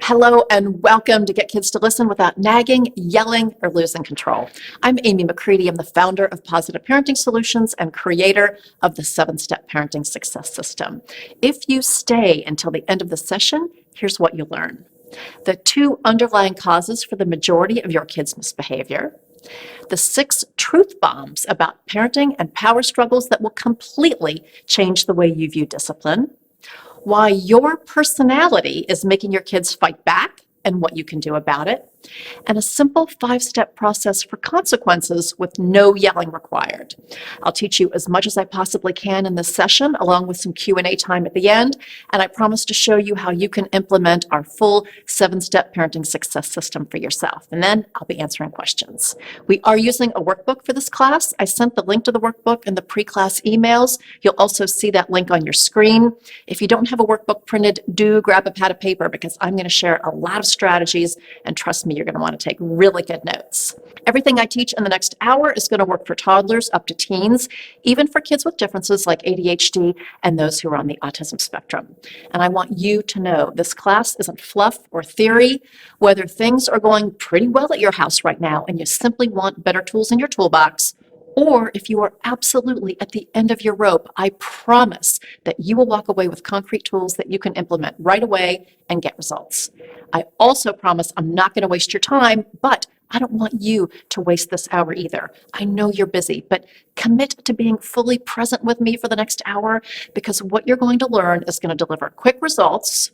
Hello and welcome to Get Kids to Listen Without Nagging, Yelling, or Losing Control. I'm Amy McCready. I'm the founder of Positive Parenting Solutions and creator of the 7-Step Parenting Success System. If you stay until the end of the session, here's what you'll learn. The 2 underlying causes for the majority of your kids' misbehavior, the 6 truth bombs about parenting and power struggles that will completely change the way you view discipline, why your personality is making your kids fight back and what you can do about it, and a simple 5-step process for consequences with no yelling required. I'll teach you as much as I possibly can in this session, along with some Q&A time at the end, and I promise to show you how you can implement our full 7-step parenting success system for yourself. And then I'll be answering questions. We are using a workbook for this class. I sent the link to the workbook in the pre-class emails. You'll also see that link on your screen. If you don't have a workbook printed, do grab a pad of paper because I'm going to share a lot of strategies, and trust me, you're going to want to take really good notes. Everything I teach in the next hour is going to work for toddlers up to teens, even for kids with differences like ADHD and those who are on the autism spectrum. And I want you to know this class isn't fluff or theory. Whether things are going pretty well at your house right now and you simply want better tools in your toolbox, or if you are absolutely at the end of your rope, I promise that you will walk away with concrete tools that you can implement right away and get results. I also promise I'm not going to waste your time, but I don't want you to waste this hour either. I know you're busy, but commit to being fully present with me for the next hour because what you're going to learn is going to deliver quick results.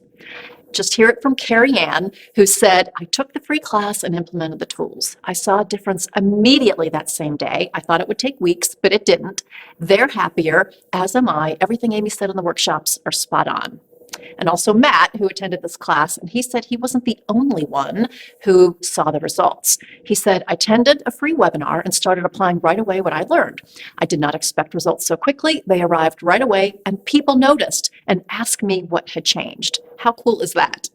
Just hear it from Carrie Ann, who said, I took the free class and implemented the tools. I saw a difference immediately that same day. I thought it would take weeks, but it didn't. They're happier, as am I. Everything Amy said in the workshops are spot on. And also Matt, who attended this class, and he said he wasn't the only one who saw the results. He said, I attended a free webinar and started applying right away what I learned. I did not expect results so quickly. They arrived right away, and people noticed and asked me what had changed. How cool is that?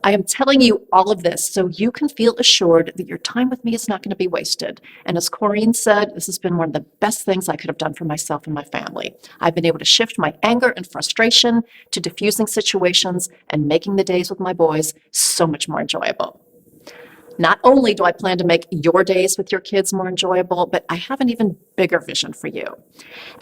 I am telling you all of this so you can feel assured that your time with me is not going to be wasted. And as Corrine said, this has been one of the best things I could have done for myself and my family. I've been able to shift my anger and frustration to diffusing situations and making the days with my boys so much more enjoyable. Not only do I plan to make your days with your kids more enjoyable, but I have an even bigger vision for you.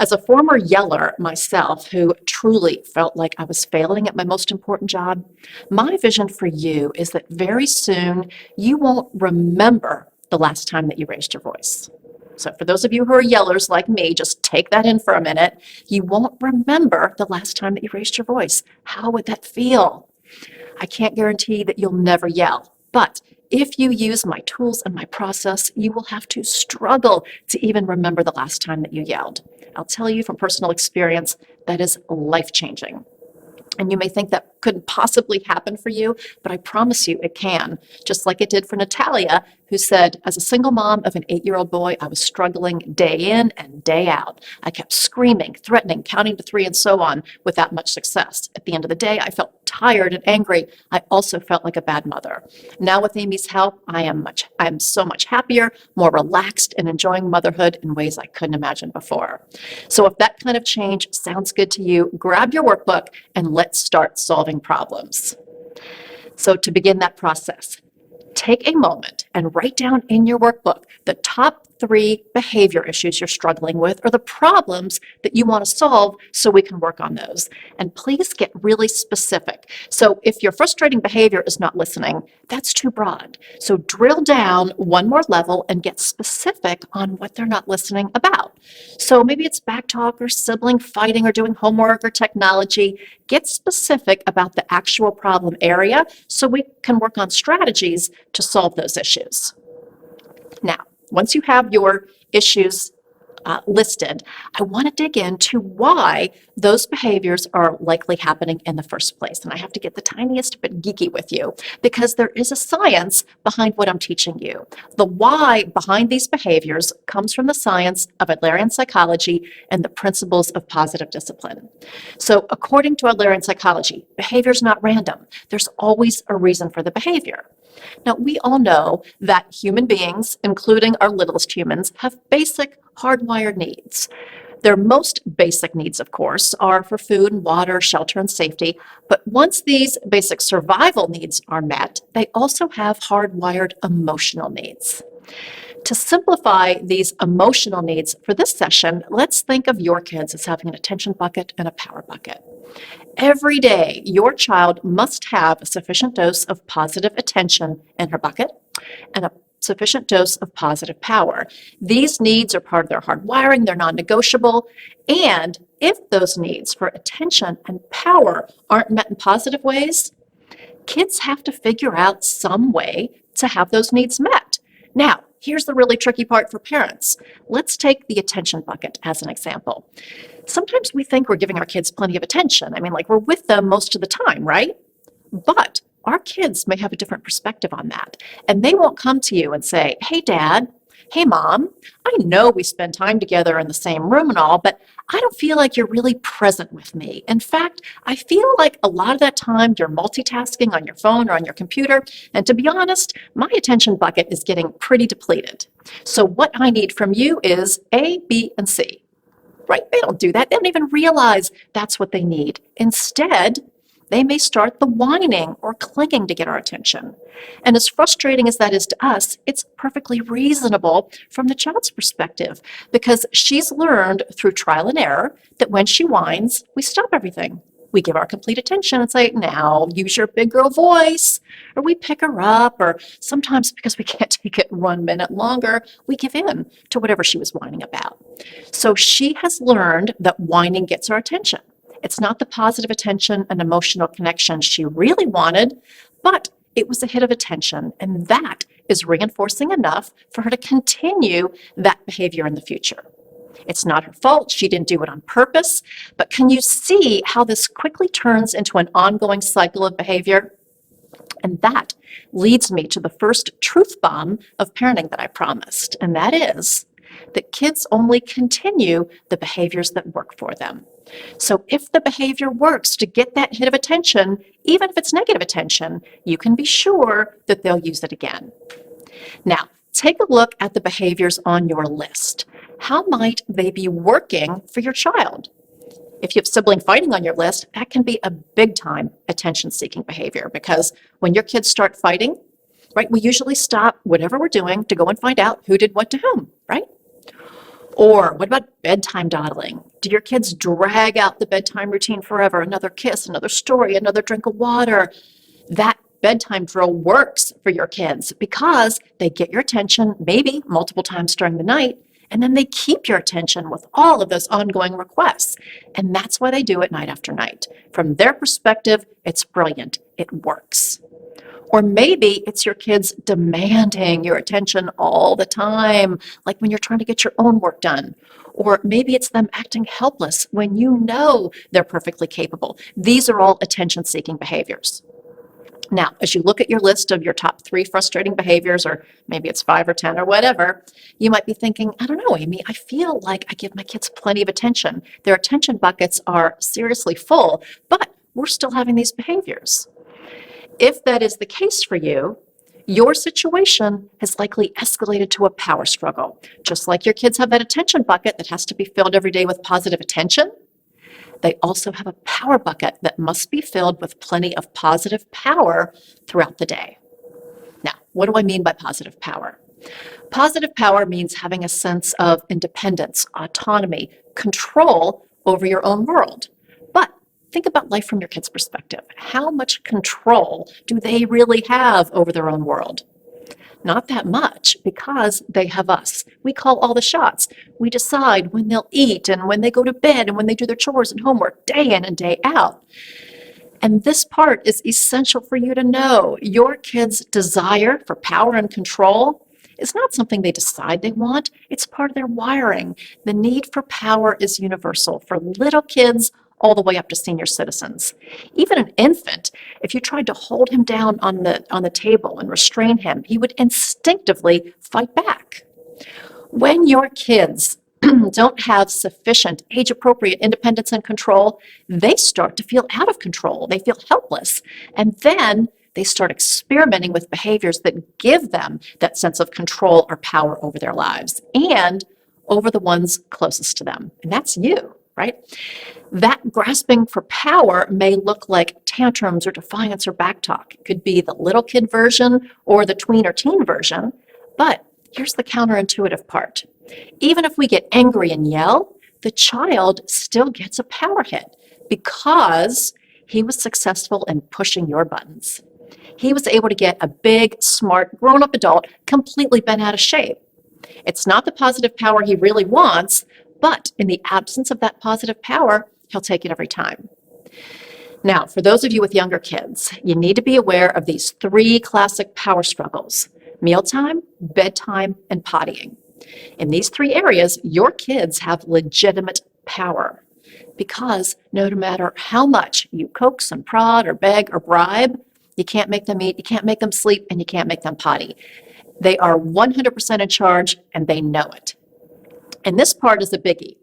As a former yeller myself, who truly felt like I was failing at my most important job, my vision for you is that very soon you won't remember the last time that you raised your voice. So for those of you who are yellers like me, just take that in for a minute. You won't remember the last time that you raised your voice. How would that feel? I can't guarantee that you'll never yell, but if you use my tools and my process, you will have to struggle to even remember the last time that you yelled. I'll tell you from personal experience, that is life-changing. And you may think that couldn't possibly happen for you, but I promise you it can. Just like it did for Natalia, who said, as a single mom of an 8-year-old boy, I was struggling day in and day out. I kept screaming, threatening, counting to 3, and so on without much success. At the end of the day, I felt tired and angry. I also felt like a bad mother. Now with Amy's help, I am so much happier, more relaxed, and enjoying motherhood in ways I couldn't imagine before. So if that kind of change sounds good to you, grab your workbook and let's start solving problems. So to begin that process, take a moment and write down in your workbook the top 3 behavior issues you're struggling with or the problems that you want to solve so we can work on those. And please get really specific. So if your frustrating behavior is not listening, that's too broad. So drill down one more level and get specific on what they're not listening about. So maybe it's backtalk or sibling fighting or doing homework or technology. Get specific about the actual problem area so we can work on strategies to solve those issues. Now, once you have your issues listed, I want to dig into why those behaviors are likely happening in the first place. And I have to get the tiniest bit geeky with you because there is a science behind what I'm teaching you. The why behind these behaviors comes from the science of Adlerian psychology and the principles of positive discipline. So according to Adlerian psychology, behavior is not random. There's always a reason for the behavior. Now, we all know that human beings, including our littlest humans, have basic hardwired needs. Their most basic needs, of course, are for food and water, shelter, and safety. But once these basic survival needs are met, they also have hardwired emotional needs. To simplify these emotional needs for this session, let's think of your kids as having an attention bucket and a power bucket. Every day, your child must have a sufficient dose of positive attention in her bucket and a sufficient dose of positive power. These needs are part of their hardwiring, they're non-negotiable, and if those needs for attention and power aren't met in positive ways, kids have to figure out some way to have those needs met. Now, here's the really tricky part for parents. Let's take the attention bucket as an example. Sometimes we think we're giving our kids plenty of attention. I mean, like we're with them most of the time, right? But our kids may have a different perspective on that. And they won't come to you and say, hey, Dad, hey, Mom, I know we spend time together in the same room and all, but I don't feel like you're really present with me. In fact, I feel like a lot of that time you're multitasking on your phone or on your computer. And to be honest, my attention bucket is getting pretty depleted. So what I need from you is A, B, and C. Right? They don't do that. They don't even realize that's what they need. Instead, they may start the whining or clinging to get our attention. And as frustrating as that is to us, it's perfectly reasonable from the child's perspective because she's learned through trial and error that when she whines, we stop everything. We give our complete attention and say, now use your big girl voice, or we pick her up, or sometimes because we can't take it 1 minute longer, we give in to whatever she was whining about. So she has learned that whining gets our attention. It's not the positive attention and emotional connection she really wanted, but it was a hit of attention, and that is reinforcing enough for her to continue that behavior in the future. It's not her fault. She didn't do it on purpose. But can you see how this quickly turns into an ongoing cycle of behavior? And that leads me to the first truth bomb of parenting that I promised, and that is that kids only continue the behaviors that work for them. So if the behavior works to get that hit of attention, even if it's negative attention, you can be sure that they'll use it again. Now, take a look at the behaviors on your list. How might they be working for your child? If you have sibling fighting on your list, that can be a big time attention-seeking behavior because when your kids start fighting, right, we usually stop whatever we're doing to go and find out who did what to whom, right? Or what about bedtime dawdling? Do your kids drag out the bedtime routine forever? Another kiss, another story, another drink of water. That bedtime drill works for your kids because they get your attention maybe multiple times during the night, and then they keep your attention with all of those ongoing requests. And that's why they do it night after night. From their perspective, it's brilliant. It works. Or maybe it's your kids demanding your attention all the time, like when you're trying to get your own work done. Or maybe it's them acting helpless when you know they're perfectly capable. These are all attention-seeking behaviors. Now, as you look at your list of your top 3 frustrating behaviors, or maybe it's 5 or 10 or whatever, you might be thinking, I don't know, Amy, I feel like I give my kids plenty of attention. Their attention buckets are seriously full, but we're still having these behaviors. If that is the case for you, your situation has likely escalated to a power struggle. Just like your kids have that attention bucket that has to be filled every day with positive attention, they also have a power bucket that must be filled with plenty of positive power throughout the day. Now, what do I mean by positive power? Positive power means having a sense of independence, autonomy, control over your own world. But think about life from your kids' perspective. How much control do they really have over their own world? Not that much, because they have us. We call all the shots. We decide when they'll eat and when they go to bed and when they do their chores and homework day in and day out. And this part is essential for you to know. Your kids' desire for power and control is not something they decide they want. It's part of their wiring. The need for power is universal for little kids all the way up to senior citizens. Even an infant, if you tried to hold him down on the table and restrain him, he would instinctively fight back. When your kids don't have sufficient age-appropriate independence and control, they start to feel out of control. They feel helpless. And then they start experimenting with behaviors that give them that sense of control or power over their lives. And over the ones closest to them. And that's you, right? That grasping for power may look like tantrums or defiance or backtalk. It could be the little kid version or the tween or teen version. But here's the counterintuitive part. Even if we get angry and yell, the child still gets a power hit because he was successful in pushing your buttons. He was able to get a big, smart, grown-up adult completely bent out of shape. It's not the positive power he really wants, but in the absence of that positive power, he'll take it every time. Now, for those of you with younger kids, you need to be aware of these three classic power struggles: mealtime, bedtime, and pottying. In these three areas, your kids have legitimate power because no matter how much you coax and prod or beg or bribe, you can't make them eat, you can't make them sleep, and you can't make them potty. They are 100% in charge and they know it. And this part is a biggie.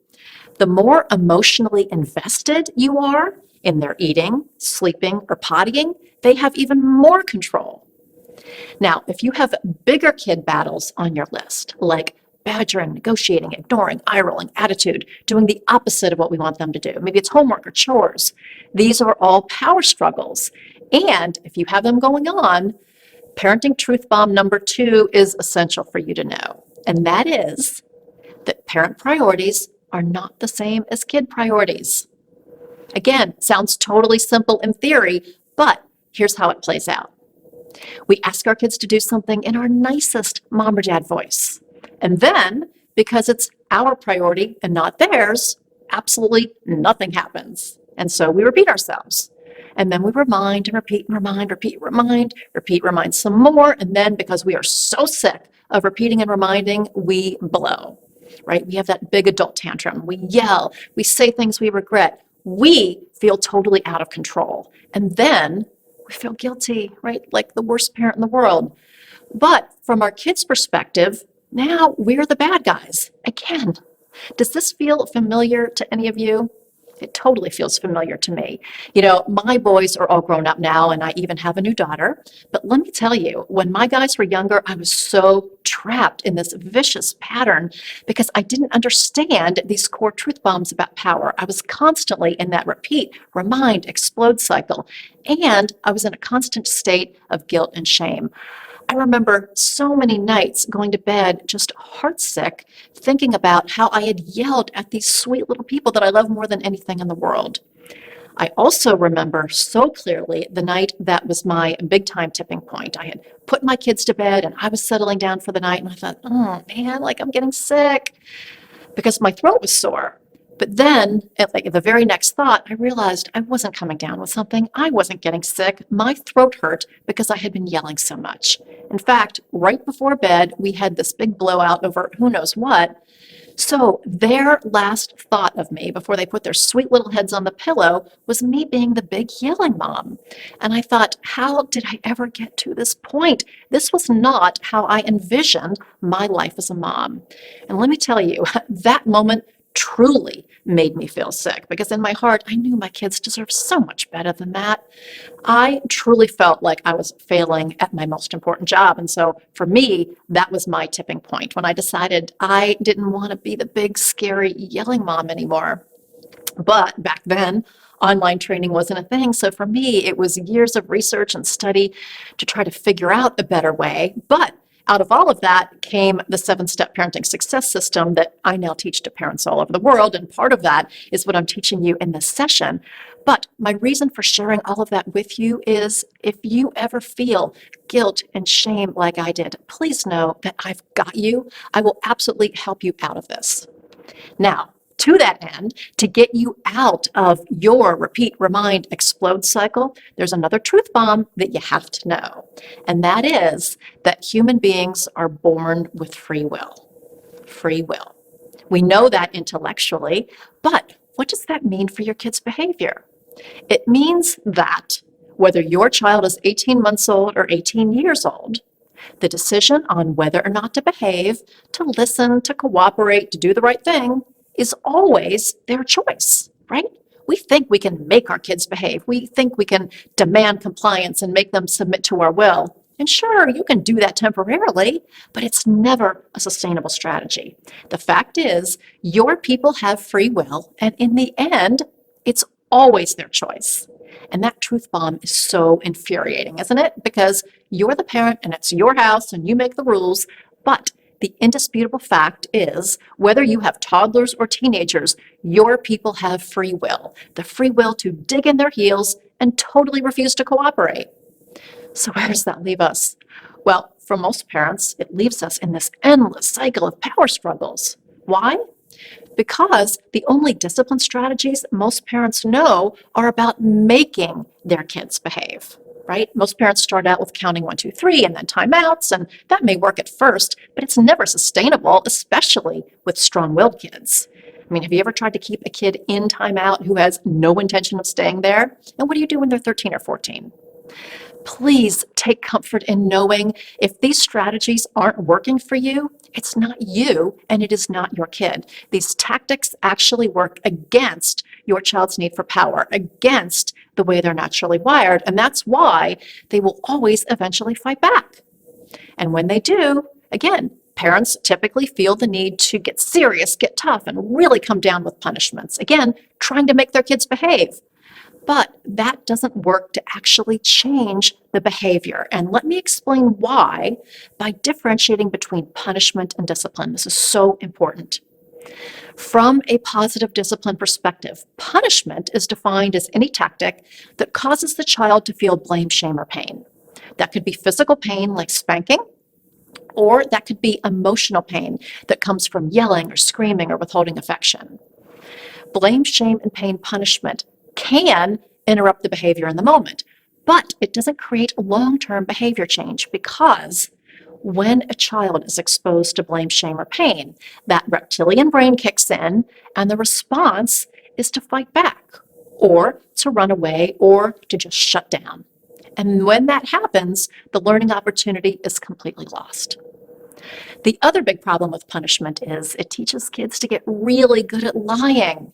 The more emotionally invested you are in their eating, sleeping, or pottying, they have even more control. Now, if you have bigger kid battles on your list, like badgering, negotiating, ignoring, eye-rolling, attitude, doing the opposite of what we want them to do, maybe it's homework or chores, these are all power struggles. And if you have them going on, parenting truth bomb number 2 is essential for you to know. And that is that parent priorities are not the same as kid priorities. Again, sounds totally simple in theory, but here's how it plays out. We ask our kids to do something in our nicest mom or dad voice. And then, because it's our priority and not theirs, absolutely nothing happens. And so we repeat ourselves. And then we remind and repeat and remind, repeat, remind some more. And then because we are so sick of repeating and reminding, we blow, right? We have that big adult tantrum. We yell, we say things we regret. We feel totally out of control. And then we feel guilty, right? Like the worst parent in the world. But from our kids' perspective, now we're the bad guys. Again, does this feel familiar to any of you? It totally feels familiar to me. You know, my boys are all grown up now, and I even have a new daughter. But let me tell you, when my guys were younger, I was so trapped in this vicious pattern because I didn't understand these core truth bombs about power. I was constantly in that repeat, remind, explode cycle. And I was in a constant state of guilt and shame. I remember so many nights going to bed just heartsick, thinking about how I had yelled at these sweet little people that I love more than anything in the world. I also remember so clearly the night that was my big time tipping point. I had put my kids to bed and I was settling down for the night, and I thought, oh man, like I'm getting sick because my throat was sore. But then, at the very next thought, I realized I wasn't coming down with something. I wasn't getting sick. My throat hurt because I had been yelling so much. In fact, right before bed, we had this big blowout over who knows what. So their last thought of me before they put their sweet little heads on the pillow was me being the big yelling mom. And I thought, how did I ever get to this point? This was not how I envisioned my life as a mom. And let me tell you, that moment truly made me feel sick because in my heart, I knew my kids deserved so much better than that. I truly felt like I was failing at my most important job. And so for me, that was my tipping point when I decided I didn't want to be the big, scary, yelling mom anymore. But back then, online training wasn't a thing. So for me, it was years of research and study to try to figure out a better way. But out of all of that came the 7-step parenting success system that I now teach to parents all over the world. And part of that is what I'm teaching you in this session. But my reason for sharing all of that with you is if you ever feel guilt and shame like I did, please know that I've got you. I will absolutely help you out of this. Now, to that end, to get you out of your repeat, remind, explode cycle, there's another truth bomb that you have to know. And that is that human beings are born with free will. Free will. We know that intellectually, but what does that mean for your kid's behavior? It means that whether your child is 18 months old or 18 years old, the decision on whether or not to behave, to listen, to cooperate, to do the right thing, is always their choice, right? We think we can make our kids behave. We think we can demand compliance and make them submit to our will. And sure, you can do that temporarily, but it's never a sustainable strategy. The fact is, your people have free will, and in the end, it's always their choice. And that truth bomb is so infuriating, isn't it? Because you're the parent and it's your house and you make the rules, but the indisputable fact is, whether you have toddlers or teenagers, your people have free will, the free will to dig in their heels and totally refuse to cooperate. So where does that leave us? Well, for most parents, it leaves us in this endless cycle of power struggles. Why? Because the only discipline strategies most parents know are about making their kids behave, right? Most parents start out with counting 1, 2, 3 and then timeouts, and that may work at first, but it's never sustainable, especially with strong-willed kids. I mean, have you ever tried to keep a kid in timeout who has no intention of staying there? And what do you do when they're 13 or 14? Please take comfort in knowing if these strategies aren't working for you, it's not you and it is not your kid. These tactics actually work against your child's need for power, against the way they're naturally wired, and that's why they will always eventually fight back. And when they do, again, parents typically feel the need to get serious, get tough, and really come down with punishments. Again, trying to make their kids behave. But that doesn't work to actually change the behavior. And let me explain why by differentiating between punishment and discipline. This is so important. From a positive discipline perspective, punishment is defined as any tactic that causes the child to feel blame, shame, or pain. That could be physical pain like spanking, or that could be emotional pain that comes from yelling or screaming or withholding affection. Blame, shame, and pain punishment can interrupt the behavior in the moment, but it doesn't create long-term behavior change because when a child is exposed to blame, shame, or pain, that reptilian brain kicks in and the response is to fight back or to run away or to just shut down. And when that happens, the learning opportunity is completely lost. The other big problem with punishment is it teaches kids to get really good at lying.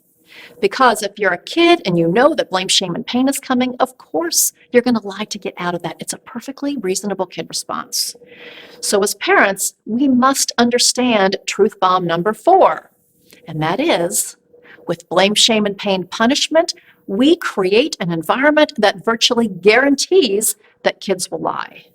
Because if you're a kid and you know that blame, shame, and pain is coming, of course you're going to lie to get out of that. It's a perfectly reasonable kid response. So as parents, we must understand truth bomb number 4, and that is, with blame, shame, and pain punishment, we create an environment that virtually guarantees that kids will lie.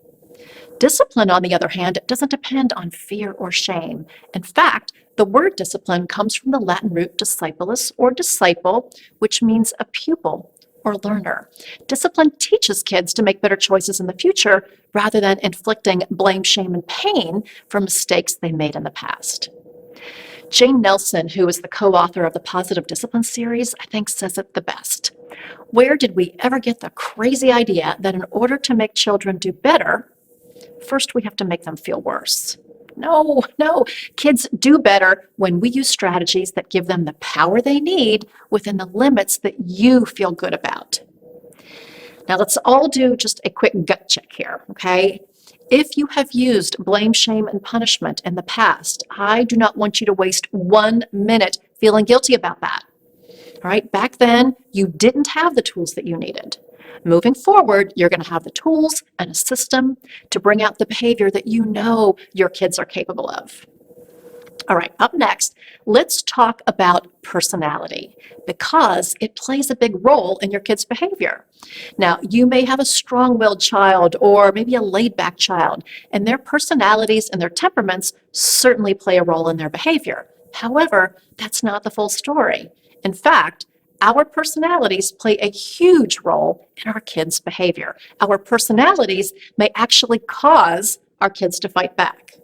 Discipline, on the other hand, doesn't depend on fear or shame. In fact, the word discipline comes from the Latin root discipulus or disciple, which means a pupil or learner. Discipline teaches kids to make better choices in the future rather than inflicting blame, shame, and pain for mistakes they made in the past. Jane Nelson, who is the co-author of the Positive Discipline series, I think says it the best. Where did we ever get the crazy idea that in order to make children do better, first we have to make them feel worse? No. Kids do better when we use strategies that give them the power they need within the limits that you feel good about. Now let's all do just a quick gut check here, okay? If you have used blame, shame, and punishment in the past, I do not want you to waste 1 minute feeling guilty about that. All right, back then, you didn't have the tools that you needed. Moving forward, you're going to have the tools and a system to bring out the behavior that you know your kids are capable of. All right, up next, let's talk about personality because it plays a big role in your kids' behavior. Now, you may have a strong-willed child or maybe a laid-back child, and their personalities and their temperaments certainly play a role in their behavior. However, that's not the full story. In fact, our personalities play a huge role in our kids' behavior. Our personalities may actually cause our kids to fight back.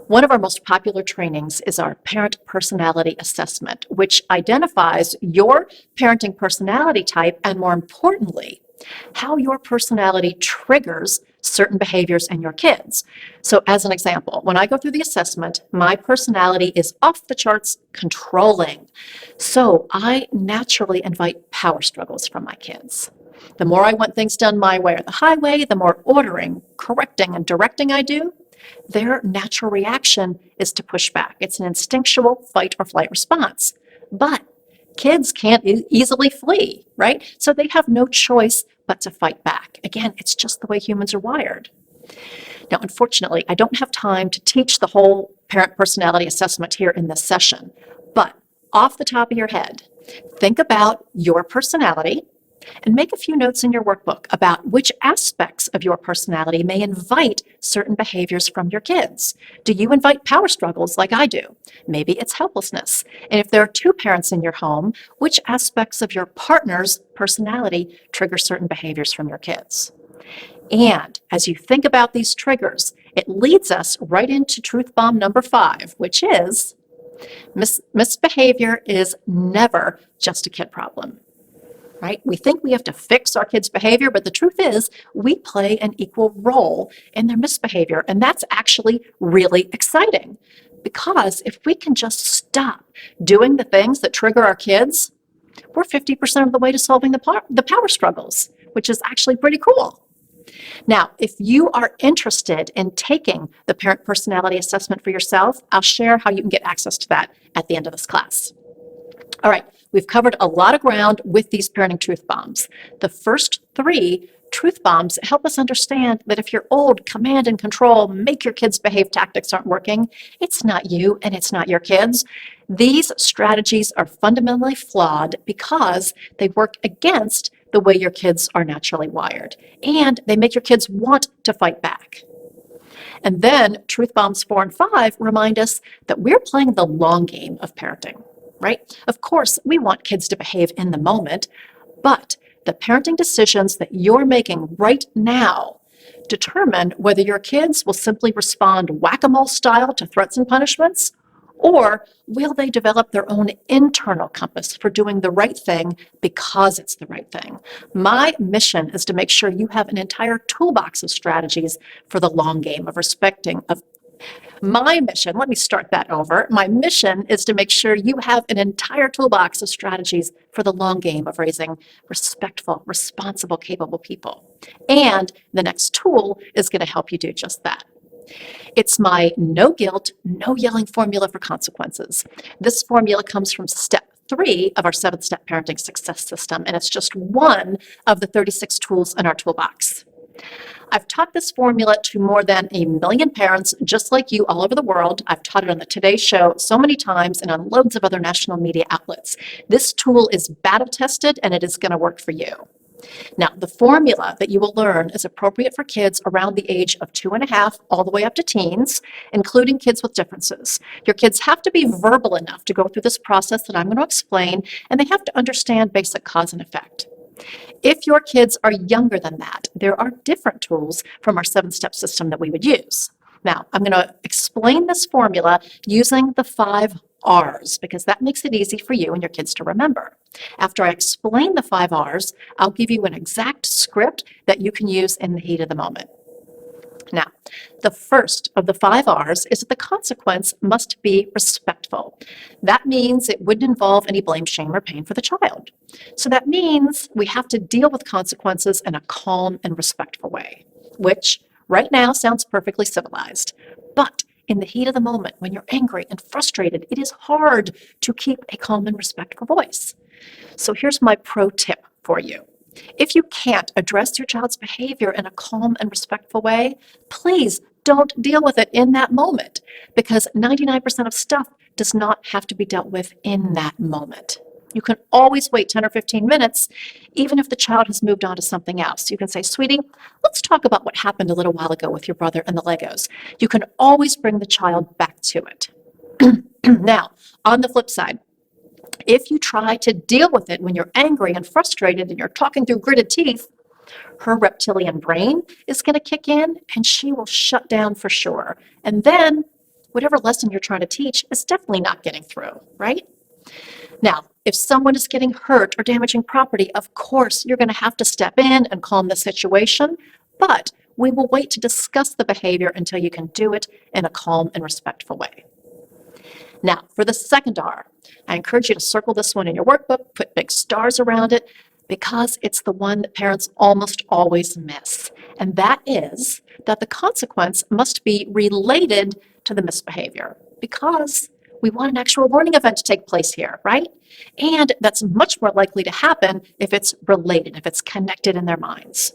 One of our most popular trainings is our Parent Personality Assessment, which identifies your parenting personality type and, more importantly, how your personality triggers certain behaviors in your kids. So as an example, when I go through the assessment, my personality is off the charts controlling. So I naturally invite power struggles from my kids. The more I want things done my way or the highway, the more ordering, correcting, and directing I do, their natural reaction is to push back. It's an instinctual fight or flight response. But kids can't easily flee, right? So they have no choice but to fight back. Again, it's just the way humans are wired. Now, unfortunately, I don't have time to teach the whole parent personality assessment here in this session, but off the top of your head, think about your personality and make a few notes in your workbook about which aspects of your personality may invite certain behaviors from your kids. Do you invite power struggles like I do? Maybe it's helplessness. And if there are two parents in your home, which aspects of your partner's personality trigger certain behaviors from your kids? And as you think about these triggers, it leads us right into truth bomb number 5, which is misbehavior is never just a kid problem. Right? We think we have to fix our kids' behavior, but the truth is we play an equal role in their misbehavior. And that's actually really exciting because if we can just stop doing the things that trigger our kids, we're 50% of the way to solving the power struggles, which is actually pretty cool. Now, if you are interested in taking the parent personality assessment for yourself, I'll share how you can get access to that at the end of this class. All right, we've covered a lot of ground with these parenting truth bombs. The first 3 truth bombs help us understand that if your old command and control, make your kids behave tactics aren't working, it's not you and it's not your kids. These strategies are fundamentally flawed because they work against the way your kids are naturally wired, and they make your kids want to fight back. And then truth bombs 4 and 5 remind us that we're playing the long game of parenting. Right? Of course, we want kids to behave in the moment, but the parenting decisions that you're making right now determine whether your kids will simply respond whack-a-mole style to threats and punishments, or will they develop their own internal compass for doing the right thing because it's the right thing. My mission is to make sure you have an entire toolbox of strategies for the long game of My mission is to make sure you have an entire toolbox of strategies for the long game of raising respectful, responsible, capable people. And the next tool is going to help you do just that. It's my no guilt, no yelling formula for consequences. This formula comes from step 3 of our 7-step parenting success system, and it's just one of the 36 tools in our toolbox. I've taught this formula to more than 1 million parents just like you all over the world. I've taught it on the Today Show so many times and on loads of other national media outlets. This tool is battle tested and it is going to work for you. Now, the formula that you will learn is appropriate for kids around the age of 2.5 all the way up to teens, including kids with differences. Your kids have to be verbal enough to go through this process that I'm going to explain, and they have to understand basic cause and effect. If your kids are younger than that, there are different tools from our 7-step system that we would use. Now, I'm going to explain this formula using the 5 R's because that makes it easy for you and your kids to remember. After I explain the 5 R's, I'll give you an exact script that you can use in the heat of the moment. Now, the first of the 5 R's is that the consequence must be respectful. That means it wouldn't involve any blame, shame, or pain for the child. So that means we have to deal with consequences in a calm and respectful way, which right now sounds perfectly civilized. But in the heat of the moment, when you're angry and frustrated, it is hard to keep a calm and respectful voice. So here's my pro tip for you. If you can't address your child's behavior in a calm and respectful way, please don't deal with it in that moment because 99% of stuff does not have to be dealt with in that moment. You can always wait 10 or 15 minutes, even if the child has moved on to something else. You can say, sweetie, let's talk about what happened a little while ago with your brother and the Legos. You can always bring the child back to it. Now, on the flip side, if you try to deal with it when you're angry and frustrated and you're talking through gritted teeth, her reptilian brain is going to kick in and she will shut down for sure. And then whatever lesson you're trying to teach is definitely not getting through, right? Now, if someone is getting hurt or damaging property, of course, you're going to have to step in and calm the situation, but we will wait to discuss the behavior until you can do it in a calm and respectful way. Now, for the second R, I encourage you to circle this one in your workbook, put big stars around it, because it's the one that parents almost always miss. And that is that the consequence must be related to the misbehavior, because we want an actual learning event to take place here, right? And that's much more likely to happen if it's related, if it's connected in their minds.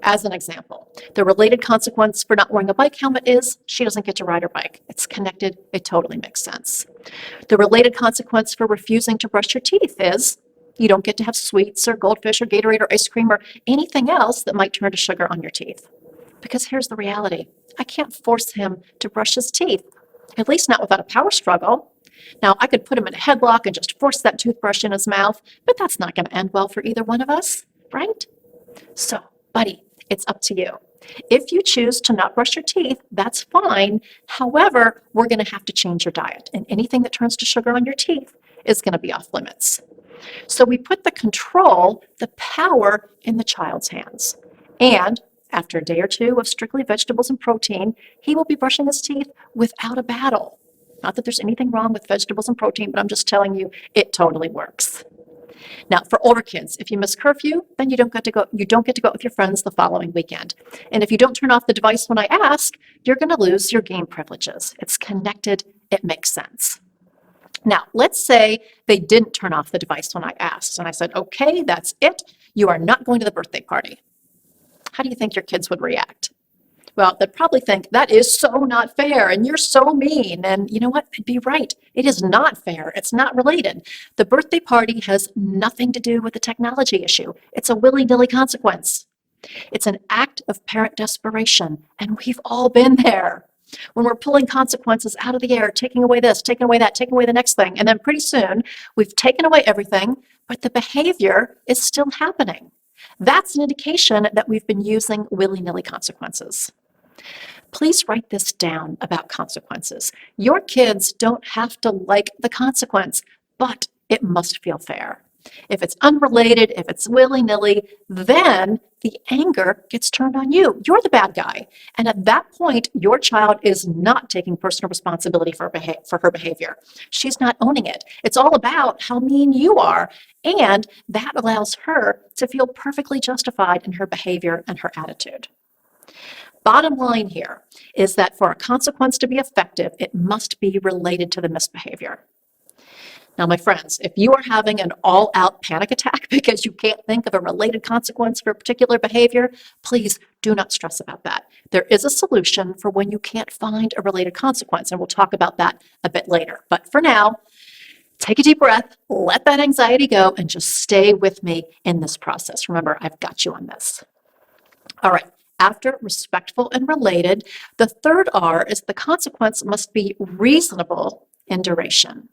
As an example, the related consequence for not wearing a bike helmet is she doesn't get to ride her bike. It's connected. It totally makes sense. The related consequence for refusing to brush your teeth is you don't get to have sweets or goldfish or Gatorade or ice cream or anything else that might turn to sugar on your teeth. Because here's the reality. I can't force him to brush his teeth, at least not without a power struggle. Now, I could put him in a headlock and just force that toothbrush in his mouth, but that's not going to end well for either one of us, right? So, buddy, it's up to you. If you choose to not brush your teeth, that's fine. However, we're going to have to change your diet, and anything that turns to sugar on your teeth is going to be off limits. So we put the control, the power, in the child's hands. And after a day or two of strictly vegetables and protein, he will be brushing his teeth without a battle. Not that there's anything wrong with vegetables and protein, but I'm just telling you, it totally works. Now, for older kids, if you miss curfew, then you don't get to go out with your friends the following weekend. And if you don't turn off the device when I ask, you're going to lose your game privileges. It's connected. It makes sense. Now, let's say they didn't turn off the device when I asked, and I said, okay, that's it. You are not going to the birthday party. How do you think your kids would react? Well, they'd probably think, that is so not fair, and you're so mean. And you know what? They'd be right. It is not fair. It's not related. The birthday party has nothing to do with the technology issue. It's a willy-nilly consequence. It's an act of parent desperation, and we've all been there. When we're pulling consequences out of the air, taking away this, taking away that, taking away the next thing, and then pretty soon we've taken away everything, but the behavior is still happening. That's an indication that we've been using willy-nilly consequences. Please write this down about consequences. Your kids don't have to like the consequence, but it must feel fair. If it's unrelated, if it's willy-nilly, then the anger gets turned on you. You're the bad guy. And at that point, your child is not taking personal responsibility for her behavior. She's not owning it. It's all about how mean you are. And that allows her to feel perfectly justified in her behavior and her attitude. Bottom line here is that for a consequence to be effective, it must be related to the misbehavior. Now, my friends, if you are having an all-out panic attack because you can't think of a related consequence for a particular behavior, please do not stress about that. There is a solution for when you can't find a related consequence, and we'll talk about that a bit later. But for now, take a deep breath, let that anxiety go, and just stay with me in this process. Remember, I've got you on this. All right. After respectful and related, the third R is the consequence must be reasonable in duration.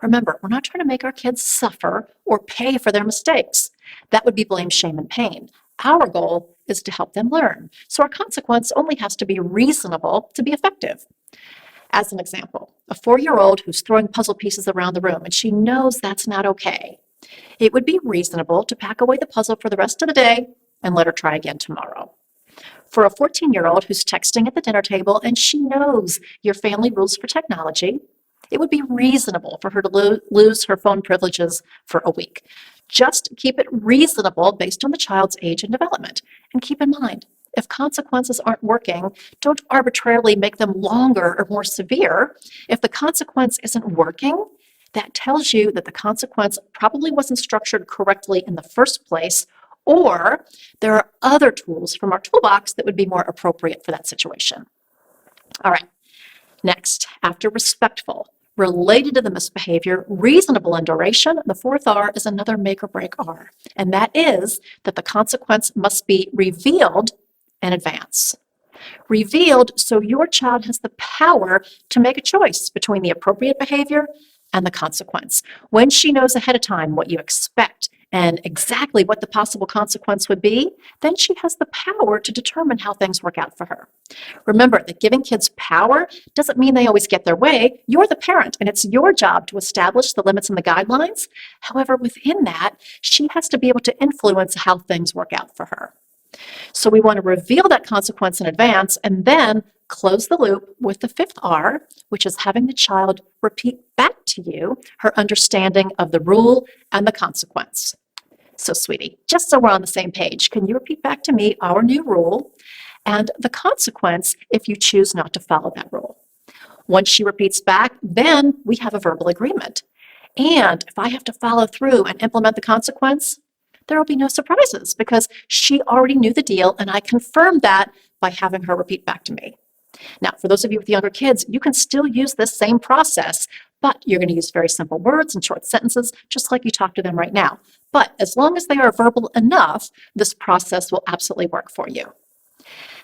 Remember, we're not trying to make our kids suffer or pay for their mistakes. That would be blame, shame, and pain. Our goal is to help them learn. So our consequence only has to be reasonable to be effective. As an example, a 4-year-old who's throwing puzzle pieces around the room and she knows that's not okay. It would be reasonable to pack away the puzzle for the rest of the day and let her try again tomorrow. For a 14-year-old who's texting at the dinner table and she knows your family rules for technology, it would be reasonable for her to lose her phone privileges for a week. Just keep it reasonable based on the child's age and development. And keep in mind, if consequences aren't working, don't arbitrarily make them longer or more severe. If the consequence isn't working, that tells you that the consequence probably wasn't structured correctly in the first place, or there are other tools from our toolbox that would be more appropriate for that situation. All right, next, after respectful, related to the misbehavior, reasonable in duration, the fourth R is another make or break R, and that is that the consequence must be revealed in advance. Revealed so your child has the power to make a choice between the appropriate behavior and the consequence. When she knows ahead of time what you expect and exactly what the possible consequence would be, then she has the power to determine how things work out for her. Remember that giving kids power doesn't mean they always get their way. You're the parent, and it's your job to establish the limits and the guidelines. However, within that, she has to be able to influence how things work out for her. So we want to reveal that consequence in advance and then close the loop with the fifth R, which is having the child repeat back to you her understanding of the rule and the consequence. So, sweetie, just so we're on the same page, can you repeat back to me our new rule and the consequence if you choose not to follow that rule? Once she repeats back, then we have a verbal agreement. And if I have to follow through and implement the consequence, there will be no surprises because she already knew the deal and I confirmed that by having her repeat back to me. Now, for those of you with younger kids, you can still use this same process, but you're going to use very simple words and short sentences, just like you talk to them right now. But as long as they are verbal enough, this process will absolutely work for you.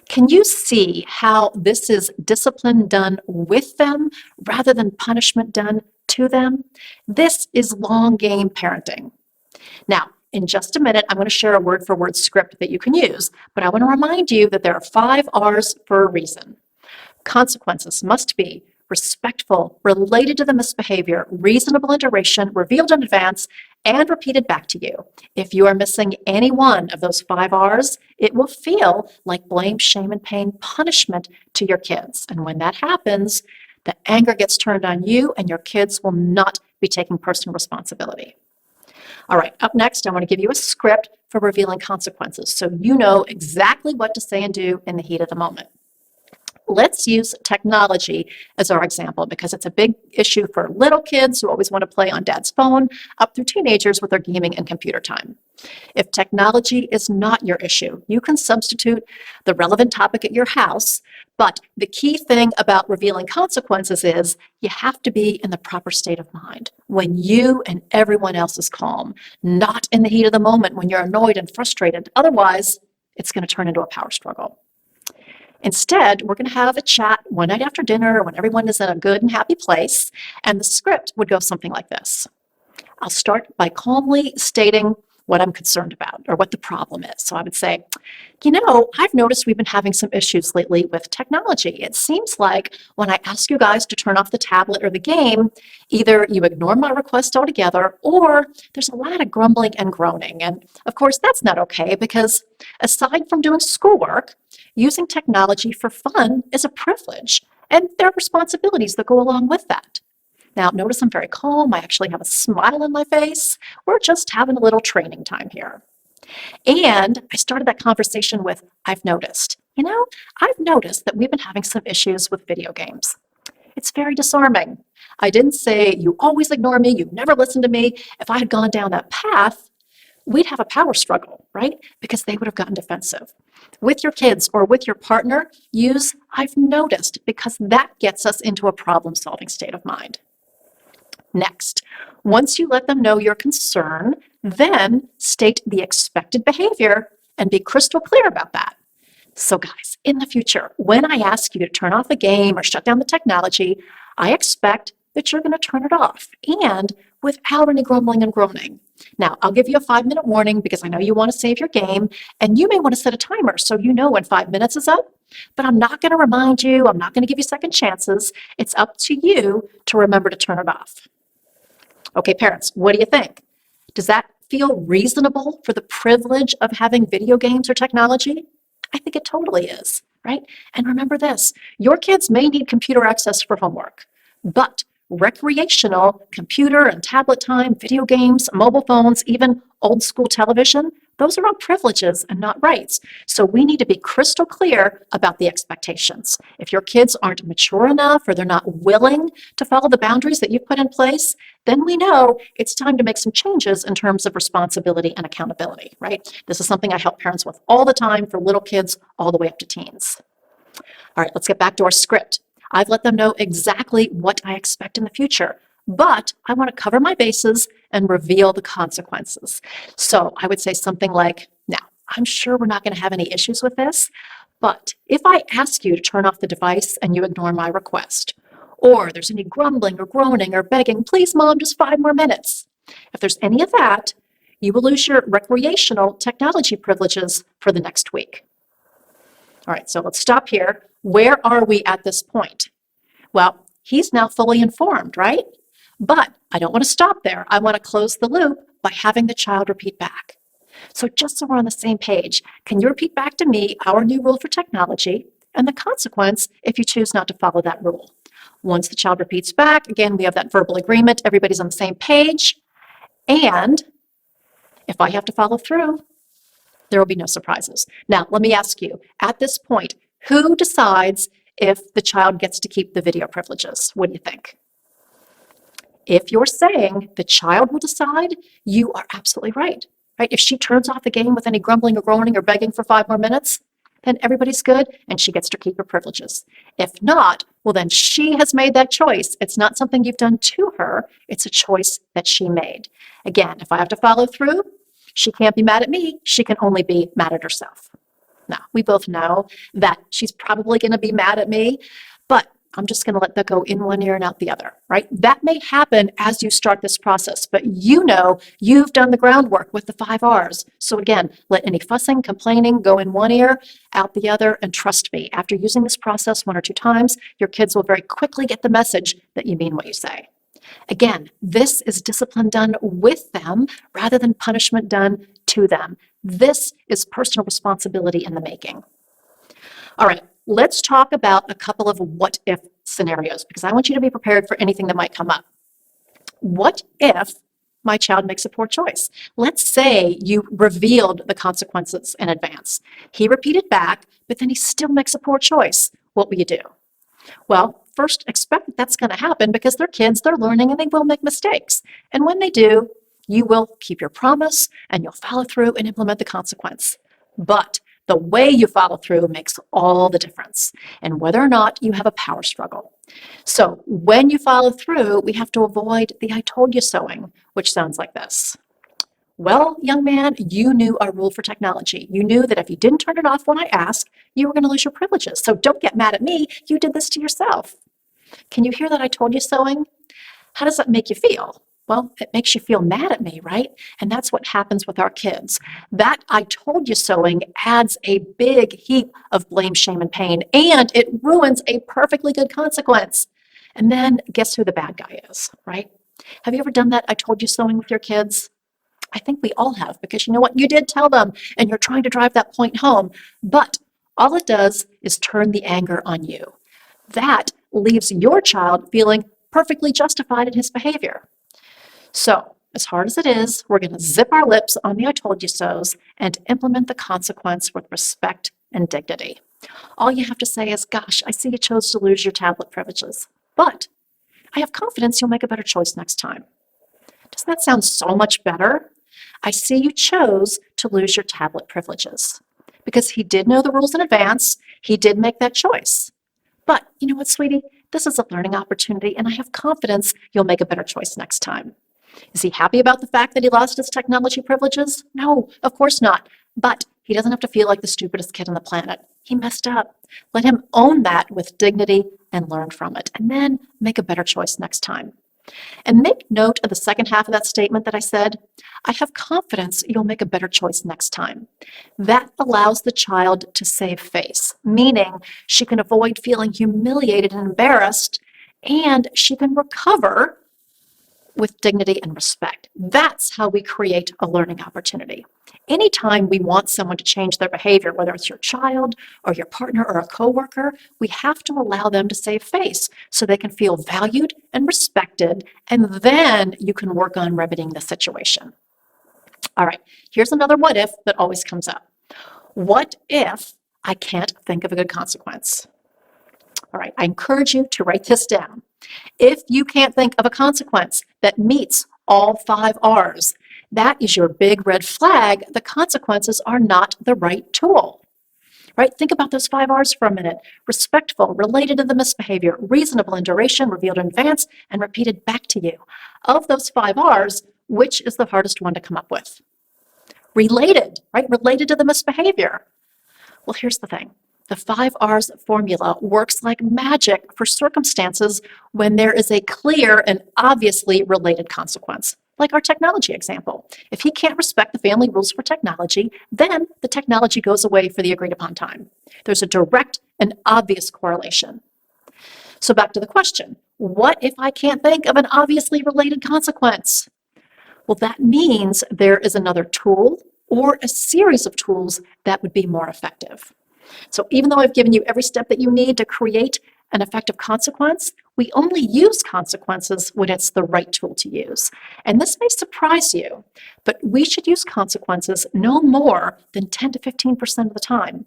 Can you see how this is discipline done with them rather than punishment done to them? This is long game parenting. Now, in just a minute, I'm going to share a word-for-word script that you can use, but I want to remind you that there are 5 R's for a reason. Consequences must be respectful, related to the misbehavior, reasonable in duration, revealed in advance, and repeated back to you. If you are missing any one of those 5 R's, it will feel like blame, shame, and pain punishment to your kids. And when that happens, the anger gets turned on you and your kids will not be taking personal responsibility. All right, up next, I want to give you a script for revealing consequences so you know exactly what to say and do in the heat of the moment. Let's use technology as our example because it's a big issue for little kids who always want to play on dad's phone up through teenagers with their gaming and computer time. If technology is not your issue, you can substitute the relevant topic at your house, but the key thing about revealing consequences is you have to be in the proper state of mind when you and everyone else is calm, not in the heat of the moment when you're annoyed and frustrated. Otherwise, it's going to turn into a power struggle. Instead, we're going to have a chat one night after dinner when everyone is in a good and happy place, and the script would go something like this. I'll start by calmly stating what I'm concerned about or what the problem is. So I would say, I've noticed we've been having some issues lately with technology. It seems like when I ask you guys to turn off the tablet or the game, either you ignore my request altogether or there's a lot of grumbling and groaning. And of course, that's not okay because aside from doing schoolwork, using technology for fun is a privilege, and there are responsibilities that go along with that. Now, notice I'm very calm. I actually have a smile on my face. We're just having a little training time here. And I started that conversation with, I've noticed that we've been having some issues with video games. It's very disarming. I didn't say, you always ignore me, you never listen to me. If I had gone down that path, we'd have a power struggle, right? Because they would have gotten defensive. With your kids or with your partner, use I've noticed because that gets us into a problem-solving state of mind. Next, once you let them know your concern, then state the expected behavior and be crystal clear about that. So guys, in the future, when I ask you to turn off a game or shut down the technology, I expect that you're going to turn it off and without any grumbling and groaning. Now, I'll give you a 5-minute warning because I know you want to save your game and you may want to set a timer so you know when 5 minutes is up, but I'm not going to remind you, I'm not going to give you second chances. It's up to you to remember to turn it off. Okay, parents, what do you think? Does that feel reasonable for the privilege of having video games or technology? I think it totally is, right? And remember this, your kids may need computer access for homework, but recreational computer and tablet time, video games, mobile phones, even old school television, those are all privileges and not rights. So we need to be crystal clear about the expectations. If your kids aren't mature enough or they're not willing to follow the boundaries that you've put in place, then we know it's time to make some changes in terms of responsibility and accountability, right? This is something I help parents with all the time for little kids all the way up to teens. All right, let's get back to our script. I've let them know exactly what I expect in the future, but I want to cover my bases and reveal the consequences. So I would say something like, now, I'm sure we're not going to have any issues with this, but if I ask you to turn off the device and you ignore my request, or there's any grumbling or groaning or begging, please, Mom, just 5 more minutes. If there's any of that, you will lose your recreational technology privileges for the next week. All right, so let's stop here. Where are we at this point? Well, he's now fully informed, right? But I don't want to stop there. I want to close the loop by having the child repeat back. So just so we're on the same page, can you repeat back to me our new rule for technology and the consequence if you choose not to follow that rule? Once the child repeats back, again, we have that verbal agreement, everybody's on the same page. And if I have to follow through, there will be no surprises. Now, let me ask you, at this point, who decides if the child gets to keep the video privileges? What do you think? If you're saying the child will decide, you are absolutely right. right? If she turns off the game with any grumbling or groaning or begging for 5 more minutes, then everybody's good and she gets to keep her privileges. If not, well, then she has made that choice. It's not something you've done to her, it's a choice that she made. Again, if I have to follow through, she can't be mad at me, she can only be mad at herself. Now, we both know that she's probably going to be mad at me, but I'm just going to let that go in one ear and out the other, right? That may happen as you start this process, but you know you've done the groundwork with the 5 R's. So again, let any fussing, complaining go in one ear, out the other, and trust me, after using this process 1 or 2 times, your kids will very quickly get the message that you mean what you say. Again, this is discipline done with them rather than punishment done to them. This is personal responsibility in the making. All right, let's talk about a couple of what if scenarios because I want you to be prepared for anything that might come up. What if my child makes a poor choice? Let's say you revealed the consequences in advance. He repeated back, but then he still makes a poor choice. What will you do? Well, first, expect that that's going to happen because they're kids, they're learning, and they will make mistakes. And when they do, you will keep your promise and you'll follow through and implement the consequence. But the way you follow through makes all the difference and whether or not you have a power struggle. So when you follow through, we have to avoid the I told you soing, which sounds like this. Well, young man, you knew our rule for technology. You knew that if you didn't turn it off when I asked, you were going to lose your privileges. So don't get mad at me. You did this to yourself. Can you hear that I told you soing? How does that make you feel? Well, it makes you feel mad at me, right? And that's what happens with our kids. That I told you soing adds a big heap of blame, shame, and pain, and it ruins a perfectly good consequence. And then guess who the bad guy is, right? Have you ever done that I told you soing with your kids? I think we all have, because you know what? You did tell them, and you're trying to drive that point home. But all it does is turn the anger on you. That leaves your child feeling perfectly justified in his behavior. So, as hard as it is, we're going to zip our lips on the I told you so's and implement the consequence with respect and dignity. All you have to say is, gosh, I see you chose to lose your tablet privileges, but I have confidence you'll make a better choice next time. Doesn't that sound so much better? I see you chose to lose your tablet privileges because he did know the rules in advance. He did make that choice. But you know what, sweetie? This is a learning opportunity, and I have confidence you'll make a better choice next time. Is he happy about the fact that he lost his technology privileges? No, of course not. But he doesn't have to feel like the stupidest kid on the planet. He messed up. Let him own that with dignity and learn from it, and then make a better choice next time. And make note of the second half of that statement that I said. I have confidence you'll make a better choice next time. That allows the child to save face, meaning she can avoid feeling humiliated and embarrassed, and she can recover with dignity and respect. That's how we create a learning opportunity. Anytime we want someone to change their behavior, whether it's your child or your partner or a coworker, we have to allow them to save face so they can feel valued and respected, and then you can work on remedying the situation. All right, here's another what if that always comes up. What if I can't think of a good consequence? All right, I encourage you to write this down. If you can't think of a consequence that meets all 5 R's, that is your big red flag. The consequences are not the right tool, right? Think about those 5 R's for a minute. Respectful, related to the misbehavior, reasonable in duration, revealed in advance, and repeated back to you. Of those 5 R's, which is the hardest one to come up with? Related, right? Related to the misbehavior. Well, here's the thing. The 5 R's formula works like magic for circumstances when there is a clear and obviously related consequence, like our technology example. If he can't respect the family rules for technology, then the technology goes away for the agreed upon time. There's a direct and obvious correlation. So back to the question, what if I can't think of an obviously related consequence? Well, that means there is another tool or a series of tools that would be more effective. So even though I've given you every step that you need to create an effective consequence, we only use consequences when it's the right tool to use. And this may surprise you, but we should use consequences no more than 10 to 15% of the time.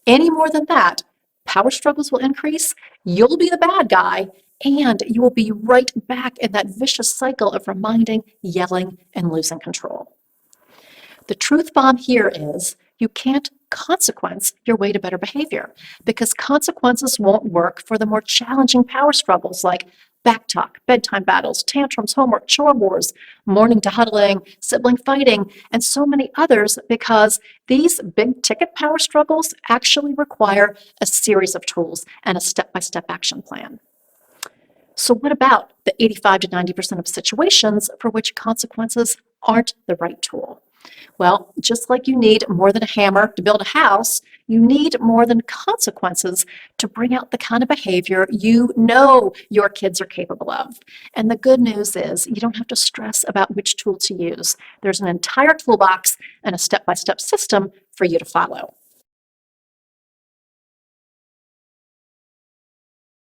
Any more than that, power struggles will increase, you'll be the bad guy, and you will be right back in that vicious cycle of reminding, yelling, and losing control. The truth bomb here is you can't consequence your way to better behavior because consequences won't work for the more challenging power struggles like backtalk, bedtime battles, tantrums, homework, chore wars, morning to huddling, sibling fighting, and so many others because these big ticket power struggles actually require a series of tools and a step-by-step action plan. So what about the 85 to 90% of situations for which consequences aren't the right tool? Well, just like you need more than a hammer to build a house, you need more than consequences to bring out the kind of behavior you know your kids are capable of. And the good news is you don't have to stress about which tool to use. There's an entire toolbox and a step-by-step system for you to follow.